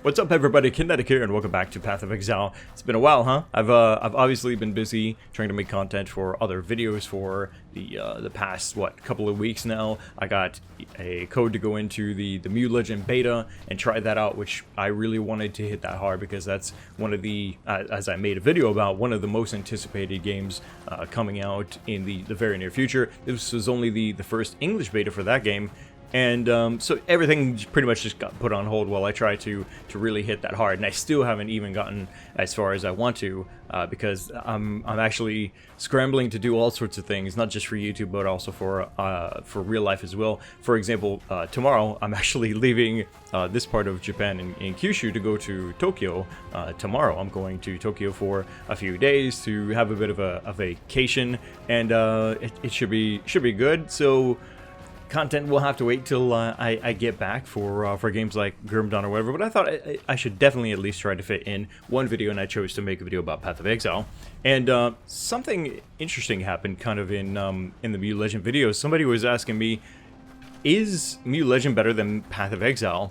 What's up, everybody? Nader A here, and welcome back to Path of Exile. It's been a while, huh? I've obviously been busy trying to make content for other videos for the past couple of weeks now. I got a code to go into the Mu Legend beta and try that out, which I really wanted to hit that hard because that's one of the, as I made a video about, one of the most anticipated games coming out in the very near future. This was only the first English beta for that game. And so everything pretty much just got put on hold while I try to really hit that hard, and I still haven't even gotten as far as I want to because I'm actually scrambling to do all sorts of things, not just for YouTube but also for real life as well. For example, tomorrow I'm actually leaving this part of Japan in Kyushu to go to Tokyo. Tomorrow I'm going to Tokyo for a few days to have a bit of a vacation, and it should be good. So content will have to wait till I get back for games like Grim Dawn or whatever, but I thought I should definitely at least try to fit in one video, and I chose to make a video about Path of Exile. And something interesting happened kind of in the Mu Legend video. Somebody was asking me, is Mu Legend better than Path of Exile?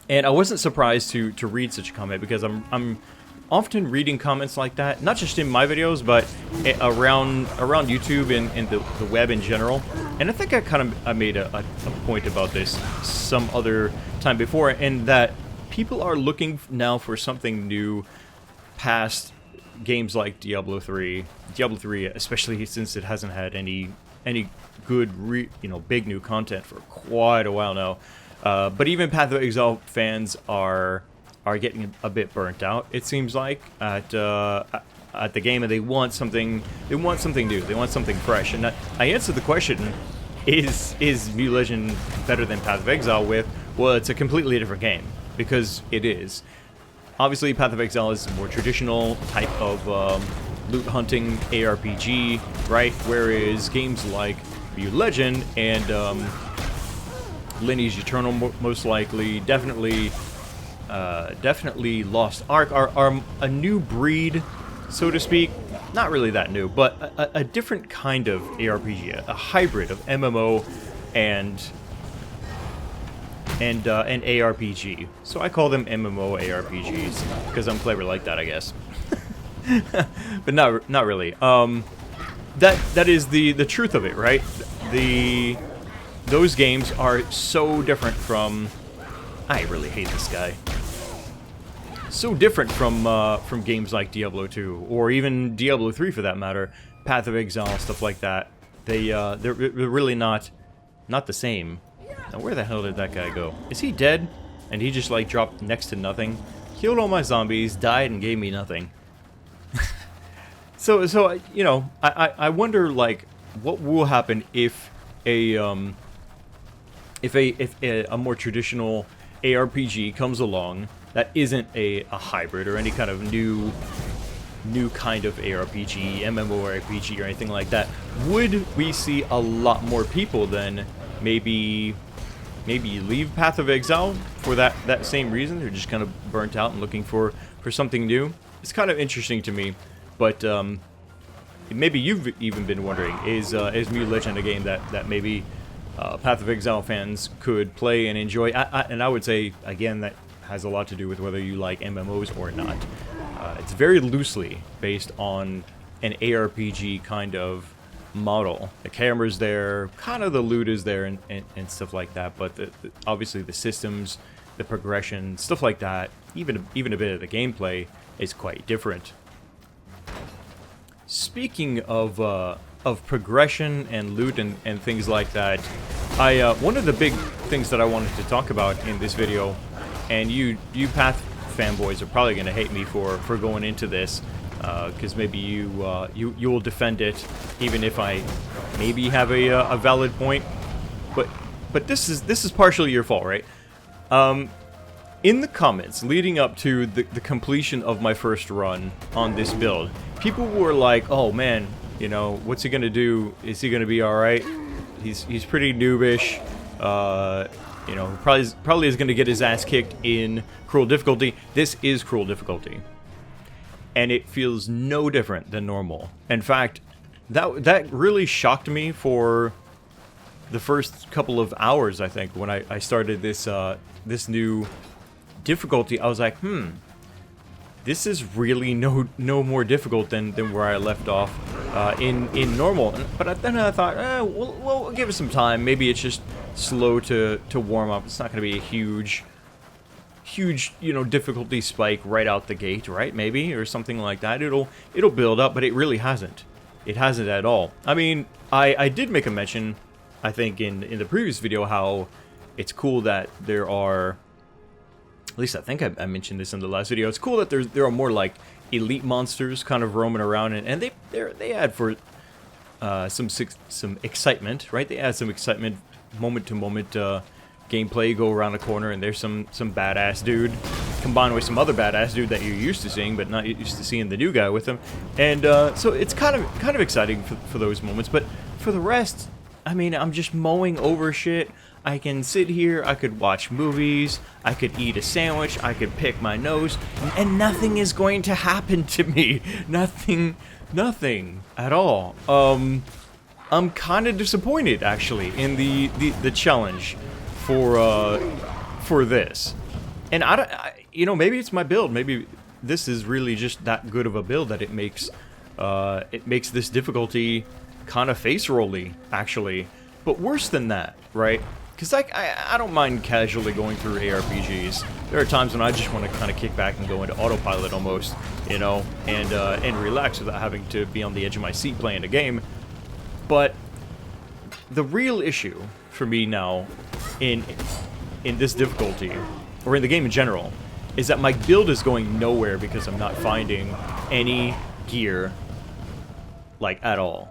And I wasn't surprised to read such a comment because I'm often reading comments like that, not just in my videos, but around YouTube and the web in general. And I think I made a point about this some other time before, and that people are looking now for something new past games like Diablo 3. Diablo 3, especially since it hasn't had any good big new content for quite a while now. But even Path of Exile fans are getting a bit burnt out, it seems like, at the game, and they want something new, they want something fresh. And I answered the question, is Mu Legend better than Path of Exile with, well, it's a completely different game, because it is. Obviously, Path of Exile is a more traditional type of loot hunting ARPG, right? Whereas games like Mu Legend and Lineage Eternal, most likely, definitely Lost Ark are a new breed, so to speak. Not really that new, but a different kind of ARPG, a hybrid of MMO and ARPG. So I call them MMO ARPGs because I'm clever like that, I guess. But not really. That is the truth of it, right? Those games are so different from. I really hate this guy. So different from games like Diablo 2 or even Diablo 3 for that matter, Path of Exile, stuff like that. They're really not the same. Now where the hell did that guy go? Is he dead? And he just like dropped next to nothing, killed all my zombies, died, and gave me nothing. So you know, I wonder like what will happen if a more traditional ARPG comes along that isn't a hybrid or any kind of new kind of ARPG, MMORPG or anything like that. Would we see a lot more people then maybe leave Path of Exile for that same reason? They're just kind of burnt out and looking for something new. It's kind of interesting to me, but maybe you've even been wondering, is Mu Legend a game that maybe Path of Exile fans could play and enjoy? And I would say, again, that has a lot to do with whether you like MMOs or not. It's very loosely based on an ARPG kind of model. The camera's there, kind of the loot is there, and stuff like that, but obviously the systems, the progression, stuff like that, even a bit of the gameplay is quite different. Speaking of progression and loot and things like that, one of the big things that I wanted to talk about in this video, and you Path fanboys are probably going to hate me for going into this, because maybe you will defend it even if I maybe have a valid point, but this is partially your fault, right? In the comments leading up to the completion of my first run on this build, people were like, "Oh man, you know, what's he gonna do? Is he gonna be all right? He's pretty noobish. You know, probably is gonna get his ass kicked in cruel difficulty." This is cruel difficulty, and it feels no different than normal. In fact, that really shocked me for the first couple of hours. I think when I started this difficulty, I was like, this is really no more difficult than where I left off in normal. But then I thought, we'll give it some time. Maybe it's just slow to warm up. It's not going to be a huge, you know, difficulty spike right out the gate, right? Maybe, or something like that. It'll build up, but it really hasn't. It hasn't at all. I mean, I did make a mention, I think, in the previous video, how it's cool that there are, at least I think I mentioned this in the last video, it's cool that there are more like elite monsters kind of roaming around, and they add for some excitement, right? They add some excitement, moment to moment gameplay. You go around the corner and there's some badass dude combined with some other badass dude that you're used to seeing, but not used to seeing the new guy with him, and so it's kind of exciting for those moments. But for the rest, I mean, I'm just mowing over shit. I can sit here, I could watch movies, I could eat a sandwich, I could pick my nose, and nothing is going to happen to me. Nothing at all. I'm kind of disappointed, actually, in the challenge for this. And you know, maybe it's my build. Maybe this is really just that good of a build that it makes this difficulty kind of face rolly, actually. But worse than that, right? Because I don't mind casually going through ARPGs. There are times when I just want to kind of kick back and go into autopilot almost, you know, and relax without having to be on the edge of my seat playing a game. But the real issue for me now in this difficulty, or in the game in general, is that my build is going nowhere because I'm not finding any gear, like, at all.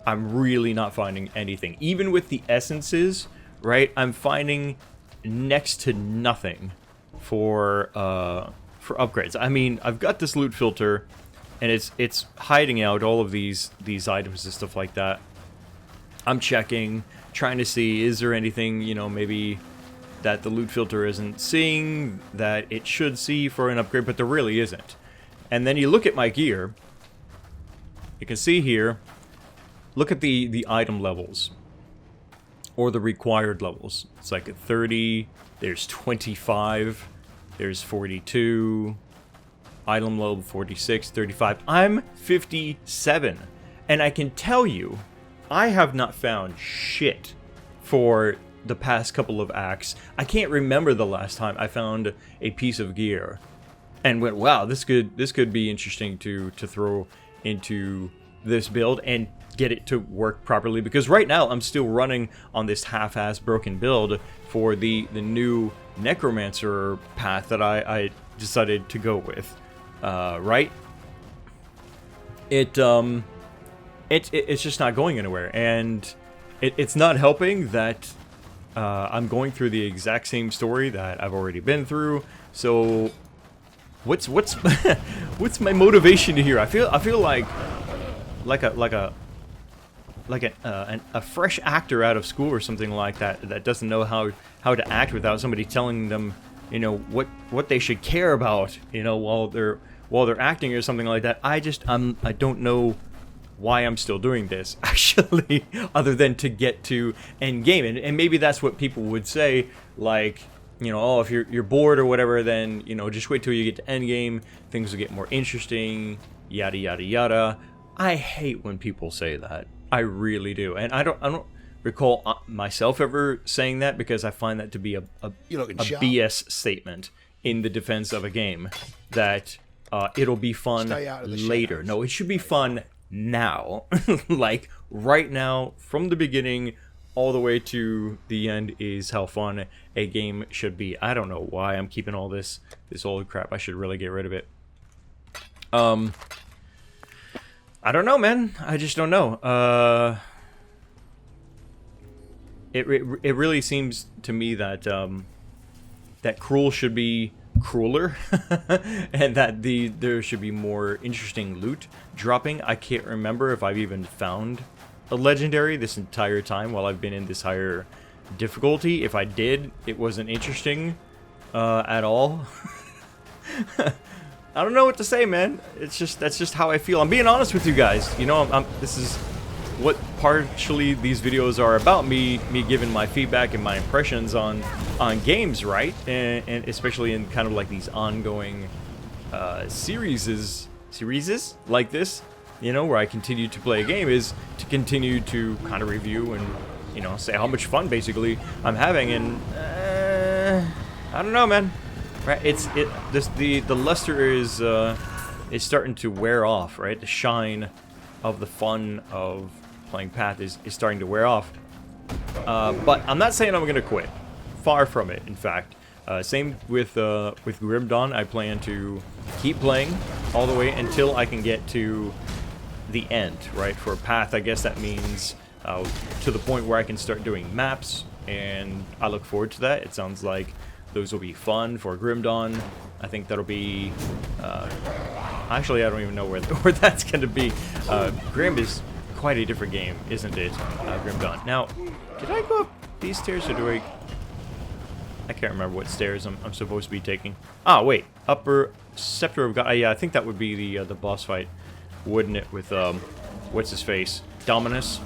I'm really not finding anything. Even with the essences, right, I'm finding next to nothing for upgrades. I mean, I've got this loot filter, and it's hiding out all of these items and stuff like that. I'm checking, trying to see, is there anything, you know, maybe that the loot filter isn't seeing that it should see for an upgrade, but there really isn't. And then you look at my gear, you can see here, look at the item levels, or the required levels. It's like 30, there's 25, there's 42, item level 46, 35. I'm 57, and I can tell you, I have not found shit for the past couple of acts. I can't remember the last time I found a piece of gear and went, wow, this could be interesting to throw into this build and get it to work properly, because right now I'm still running on this half-ass broken build for the new necromancer path that I decided to go with, right? It's just not going anywhere, and it's not helping that I'm going through the exact same story that I've already been through. So what's what's my motivation to here? I feel like a fresh actor out of school or something like that doesn't know how to act without somebody telling them, you know, what they should care about, you know, while they're acting or something like that. I don't know why I'm still doing this, actually, other than to get to end game. And maybe that's what people would say, like, you know, oh, if you're bored or whatever, then, you know, just wait till you get to end game, things will get more interesting, yada yada yada. I hate when people say that. I really do. And I don't recall myself ever saying that, because I find that to be a BS statement in the defense of a game, that it'll be fun later. No, it should be fun now. Like, right now, from the beginning all the way to the end is how fun a game should be. I don't know why I'm keeping all this old crap. I should really get rid of it. I don't know, man. I just don't know. It really seems to me that that cruel should be crueler, and that there should be more interesting loot dropping. I can't remember if I've even found a legendary this entire time while I've been in this higher difficulty. If I did, it wasn't interesting at all. I don't know what to say, man. That's just how I feel. I'm being honest with you guys. You know, this is what partially these videos are about, me giving my feedback and my impressions on on games, right? And especially in kind of like these ongoing series like this, you know, where I continue to play a game, is to continue to kind of review and, you know, say how much fun basically I'm having. And I don't know, man. Right? The luster is starting to wear off, right? The shine of the fun of playing Path is starting to wear off. But I'm not saying I'm gonna quit. Far from it, in fact. Same with Grim Dawn. I plan to keep playing all the way until I can get to the end, right? For Path, I guess that means to the point where I can start doing maps, and I look forward to that. It sounds like those will be fun. For Grim Dawn, I think that'll be... actually, I don't even know where that's going to be. Grim is quite a different game, isn't it? Grim Dawn. Now, did I go up these stairs, or do I can't remember what stairs I'm supposed to be taking. Ah, wait. Upper Scepter of God. Yeah, I think that would be the boss fight, wouldn't it? With, what's his face? Dominus.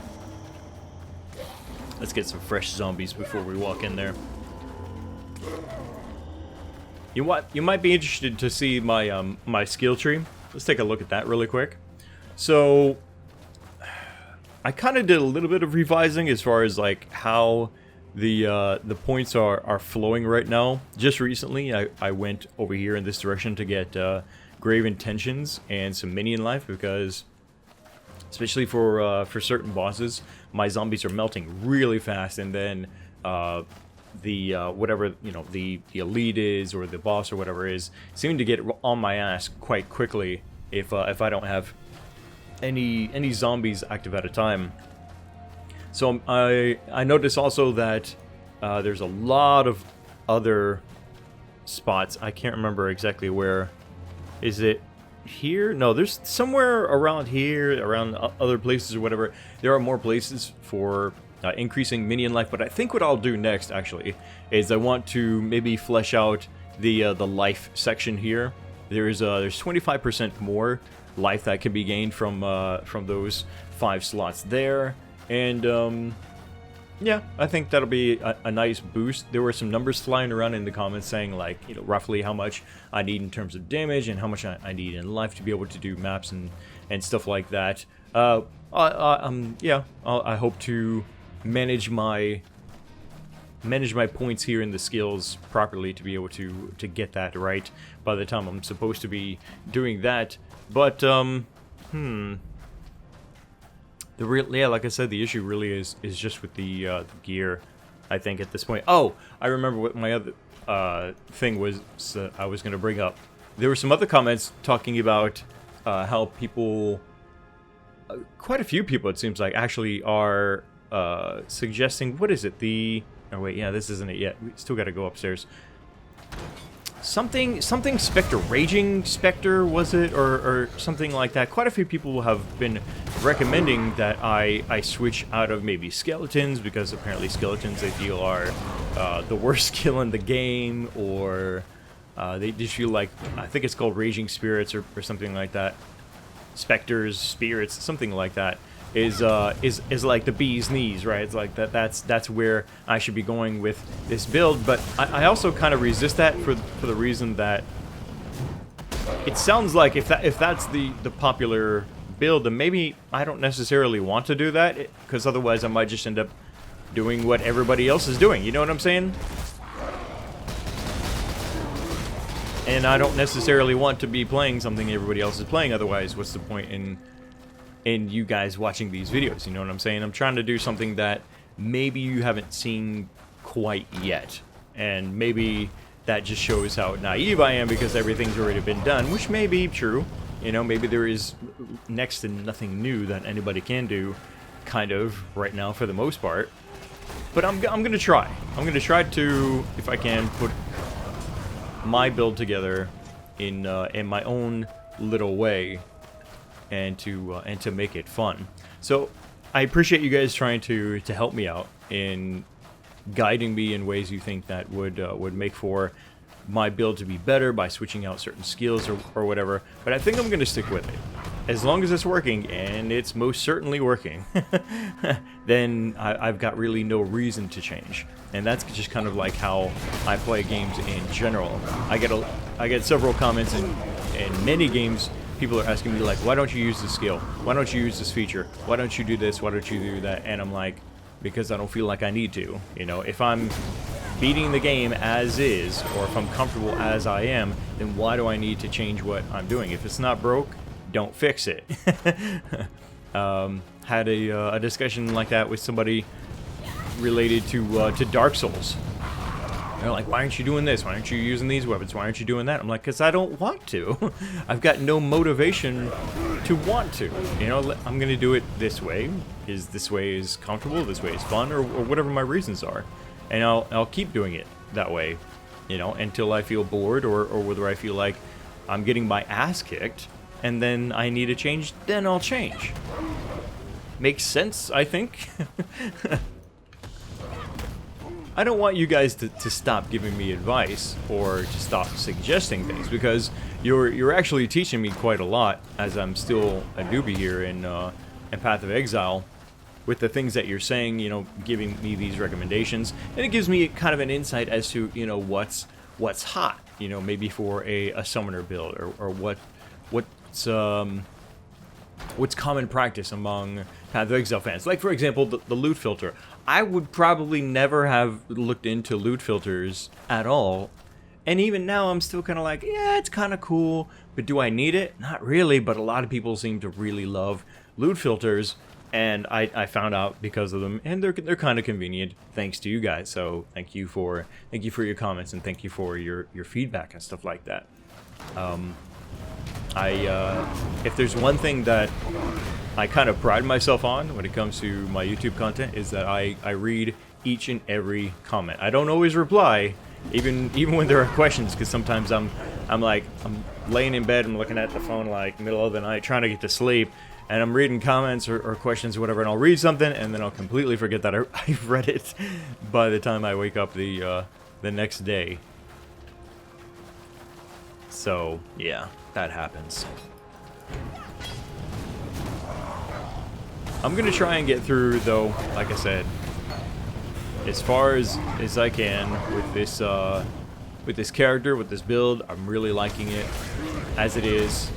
Let's get some fresh zombies before we walk in there. You might be interested to see my my skill tree. Let's take a look at that really quick. So, I kind of did a little bit of revising as far as like how the points are flowing right now. Just recently, I went over here in this direction to get Grave Intentions and some minion life, because especially for certain bosses, my zombies are melting really fast, and then whatever, you know, the elite is, or the boss or whatever is, seem to get on my ass quite quickly if I don't have any zombies active at a time. So I noticed also that there's a lot of other spots. I can't remember exactly where. Is it here? No, there's somewhere around here, around other places or whatever. There are more places for increasing minion life. But I think what I'll do next, actually, is I want to maybe flesh out the life section here. There's 25% more life that can be gained from those 5 slots there. And, yeah, I think that'll be a nice boost. There were some numbers flying around in the comments saying, like, you know, roughly how much I need in terms of damage and how much I need in life to be able to do maps and stuff like that. Yeah, I hope to manage my points here in the skills properly to be able to get that right by the time I'm supposed to be doing that. But, yeah, like I said, the issue really is just with the gear, I think, at this point. Oh, I remember what my other thing was I was going to bring up. There were some other comments talking about how people, quite a few people it seems like, actually are suggesting, what is it, oh wait, yeah, this isn't it yet. We still got to go upstairs. Something Spectre, Raging Spectre, was it? Or something like that. Quite a few people have been recommending that I switch out of maybe Skeletons, because apparently Skeletons, they feel, are the worst skill in the game, or they just feel like, I think it's called Raging Spirits or something like that. Spectres, Spirits, something like that. Is like the bee's knees, right? It's like that's where I should be going with this build. But I also kind of resist that for the reason that it sounds like if that's the popular build, then maybe I don't necessarily want to do that, because otherwise I might just end up doing what everybody else is doing. You know what I'm saying? And I don't necessarily want to be playing something everybody else is playing. Otherwise, what's the point in you guys watching these videos? You know what I'm saying? I'm trying to do something that maybe you haven't seen quite yet, and maybe that just shows how naive I am because everything's already been done, which may be true. You know, maybe there is next to nothing new that anybody can do, kind of, right now for the most part. But I'm gonna try. I'm gonna try to, if I can, put my build together in my own little way, and to make it fun. So I appreciate you guys trying to help me out in guiding me in ways you think that would make for my build to be better by switching out certain skills or whatever. But I think I'm gonna stick with it. as long as it's working, and it's most certainly working, then I've got really no reason to change. And that's just kind of like how I play games in general. I get several comments in many games. People are asking me like, why don't you use this skill? Why don't you use this feature? Why don't you do this? Why don't you do that? And I'm like, because I don't feel like I need to. You know, if I'm beating the game as is, or if I'm comfortable as I am, then why do I need to change what I'm doing? If it's not broke, don't fix it. Had a discussion like that with somebody related to Dark Souls. They're like, why aren't you doing this? Why aren't you using these weapons? Why aren't you doing that? I'm like, because I don't want to. I've got no motivation to want to. You know, I'm going to do it this way. This way is comfortable, this way is fun, or whatever my reasons are. And I'll keep doing it that way, you know, until I feel bored or whether I feel like I'm getting my ass kicked and then I need to change, then I'll change. Makes sense, I think. I don't want you guys to stop giving me advice or to stop suggesting things, because you're actually teaching me quite a lot as I'm still a newbie here in Path of Exile, with the things that you're saying, you know, giving me these recommendations, and it gives me kind of an insight as to, you know, what's hot, you know, maybe for a summoner build, or what's common practice among Path of Exile fans. Like, for example, the loot filter. I would probably never have looked into loot filters at all, and even now I'm still kind of like, yeah, it's kind of cool, but do I need it? Not really, but a lot of people seem to really love loot filters, and I found out because of them, and they're kind of convenient thanks to you guys. So thank you for your comments, and thank you for your feedback and stuff like that. If there's one thing that I kind of pride myself on when it comes to my YouTube content, is that I read each and every comment. I don't always reply, even when there are questions, because sometimes I'm laying in bed, I'm looking at the phone like middle of the night trying to get to sleep, and I'm reading comments or questions or whatever, and I'll read something and then I'll completely forget that I've read it by the time I wake up the next day. So yeah, that happens. I'm gonna try and get through, though, like I said, as far as I can with this character, with this build. I'm really liking it as it is.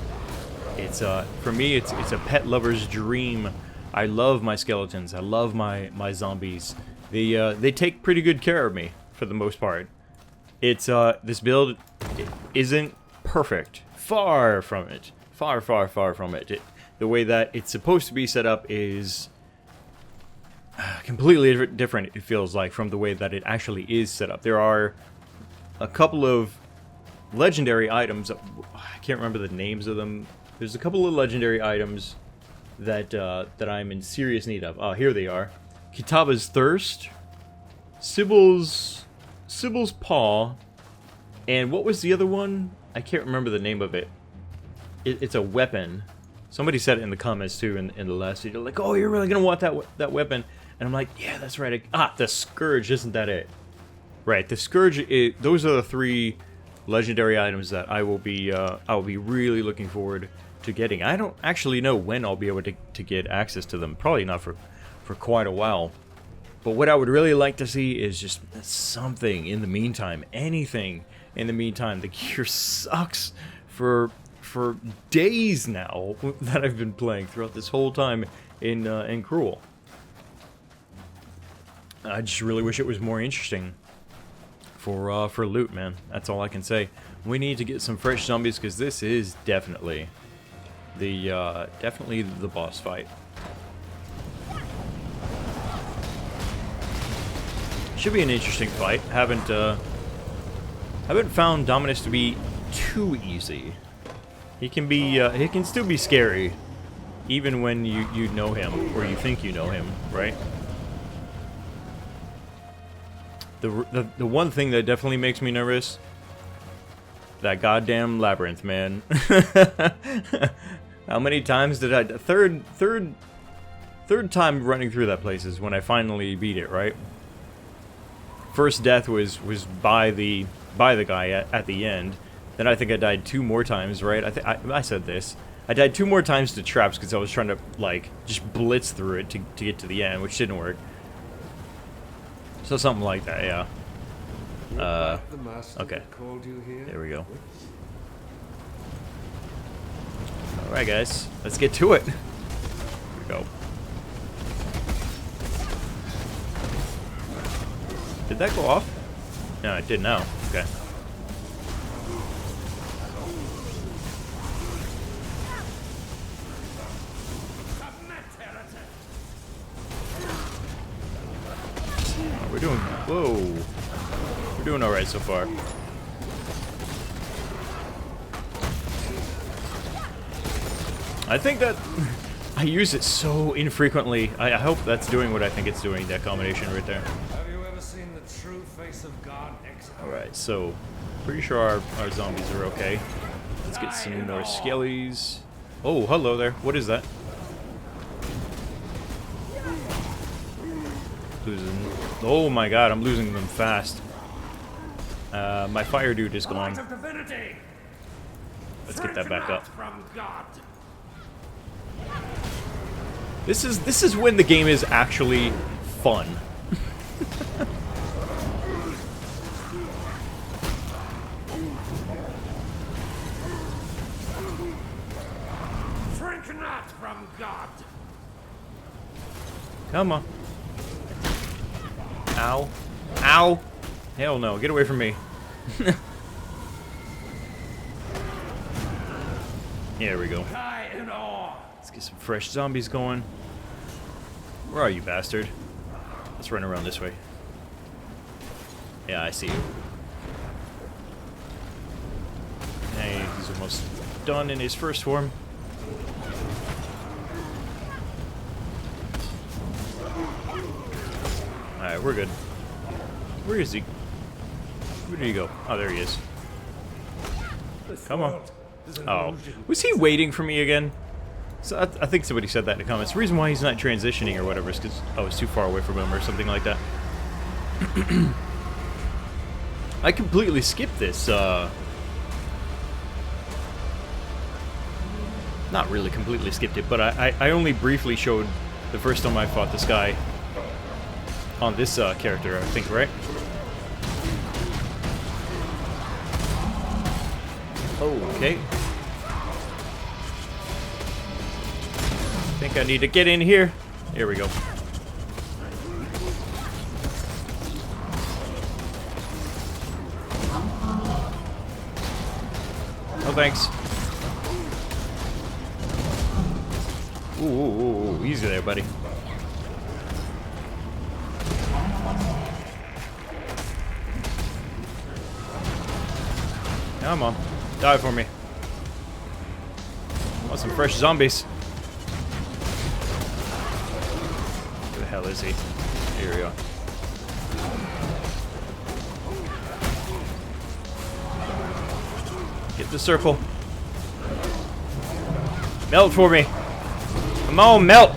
It's for me, it's a pet lover's dream. I love my skeletons. I love my zombies. They take pretty good care of me for the most part. It's this build isn't perfect. Far from it. Far from it. The way that it's supposed to be set up is completely different, it feels like, from the way that it actually is set up. There are a couple of legendary items. I can't remember the names of them. There's a couple of legendary items that I'm in serious need of. Oh, here they are. Kitaba's Thirst, Sybil's Paw, and what was the other one? I can't remember the name of it. It's a weapon. Somebody said it in the comments too in the last video, like, oh, you're really gonna want that weapon, and I'm like, yeah, that's right. The Scourge, isn't that it? Right, the Scourge. Those are the 3 legendary items that I will be really looking forward to getting. I don't actually know when I'll be able to get access to them. Probably not for quite a while. But what I would really like to see is just something in the meantime, anything in the meantime. The gear sucks for days now that I've been playing throughout this whole time in Cruel. I just really wish it was more interesting for loot, man. That's all I can say. We need to get some fresh zombies, because this is definitely the boss fight. Should be an interesting fight. Haven't found Dominus to be too easy. He can still be scary, even when you know him, or you think you know him, right? The one thing that definitely makes me nervous, that goddamn labyrinth, man. How many times did I... Third time running through that place is when I finally beat it, right? First death was by the guy at the end. Then I think I died 2 more times, right? I said this. I died 2 more times to traps because I was trying to, like, just blitz through it to get to the end, which didn't work. So something like that, yeah. Okay. There we go. Alright, guys. Let's get to it. Here we go. Did that go off? No, it did now. Okay. We're doing... Whoa. We're doing alright so far. I think that... I use it so infrequently. I hope that's doing what I think it's doing, that combination right there. Have you ever seen the true face of God? Alright, so... Pretty sure our zombies are okay. Let's get some more skellies. Oh, hello there. What is that? Losing... Oh my god, I'm losing them fast. My fire dude is gone. Let's get that back up. This is when the game is actually fun. Shrink not from God. Come on. Ow. Ow. Hell no. Get away from me. Here we go. Let's get some fresh zombies going. Where are you, bastard? Let's run around this way. Yeah, I see you. Hey, he's almost done in his first form. Alright, we're good. Where is he? Where did he go? Oh, there he is. Come on. Oh. Was he waiting for me again? So I think somebody said that in the comments. The reason why he's not transitioning or whatever is because I was too far away from him or something like that. I completely skipped this. Not really completely skipped it, but I only briefly showed the first time I fought this guy on this character, I think, right? Okay. I think I need to get in here. Here we go. Oh, thanks. Ooh, easy there, buddy. Come on. Die for me. I want some fresh zombies. Where the hell is he? Here we go. Get the circle. Melt for me. Come on, melt.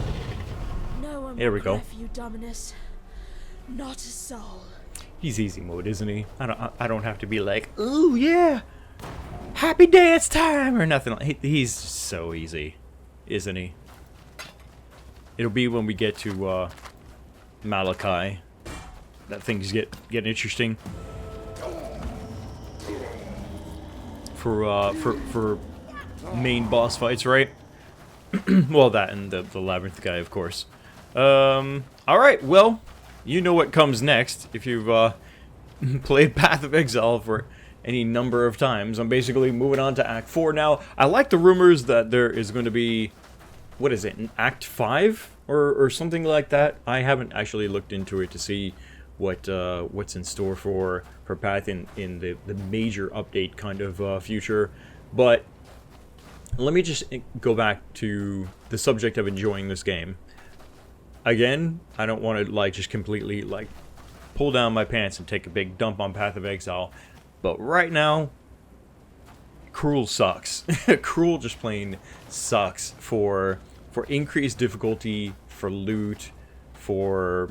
No one Here we go. For you, Dominus. Not a soul. He's easy mode, isn't he? I don't have to be like, ooh yeah, happy dance time or nothing. He's so easy, isn't he? It'll be when we get to Malachi that things get interesting. For main boss fights, right? Well, that and the labyrinth guy, of course. All right, well, you know what comes next if you've played Path of Exile for any number of times. I'm basically moving on to Act 4 now. I like the rumors that there is going to be, what is it, an Act 5 or something like that. I haven't actually looked into it to see what's in store for Path in the major update kind of future. But let me just go back to the subject of enjoying this game. Again, I don't want to like just completely like pull down my pants and take a big dump on Path of Exile, but right now, Cruel sucks. Cruel just plain sucks for increased difficulty, for loot, for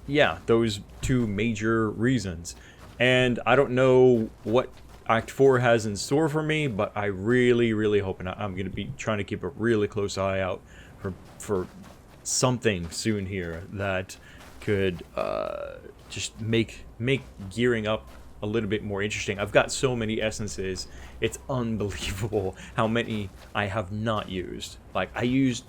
yeah, those two major reasons. And I don't know what Act 4 has in store for me, but I really hope, and I'm going to be trying to keep a really close eye out for something soon here that could just make gearing up a little bit more interesting. I've got so many essences, it's unbelievable how many I have not used. Like, I used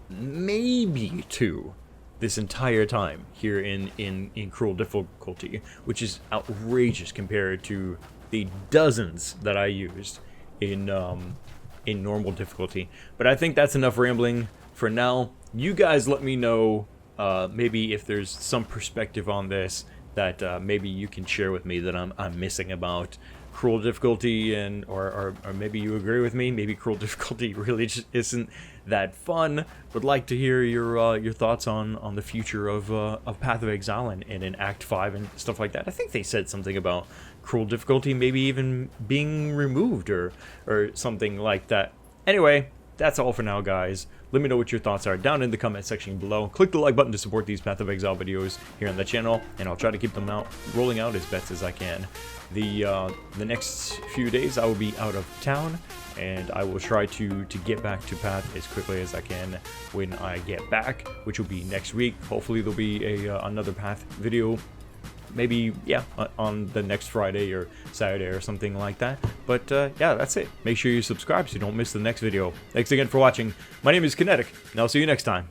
maybe 2 this entire time here in cruel difficulty, which is outrageous compared to the dozens that I used in normal difficulty. But I think that's enough rambling for now. You guys let me know maybe if there's some perspective on this that maybe you can share with me that I'm missing about cruel difficulty, and or maybe you agree with me. Maybe cruel difficulty really just isn't that fun. Would like to hear your thoughts on the future of Path of Exile and in Act 5 and stuff like that. I think they said something about cruel difficulty maybe even being removed or something like that. Anyway, that's all for now, guys. Let me know what your thoughts are down in the comment section below. Click the like button to support these Path of Exile videos here on the channel, and I'll try to keep them rolling out as best as I can. The next few days I will be out of town, and I will try to get back to Path as quickly as I can when I get back, which will be next week. Hopefully there'll be another Path video, maybe, yeah, on the next Friday or Saturday or something like that. But yeah, that's it. Make sure you subscribe so you don't miss the next video. Thanks again for watching. My name is Kinetic, and I'll see you next time.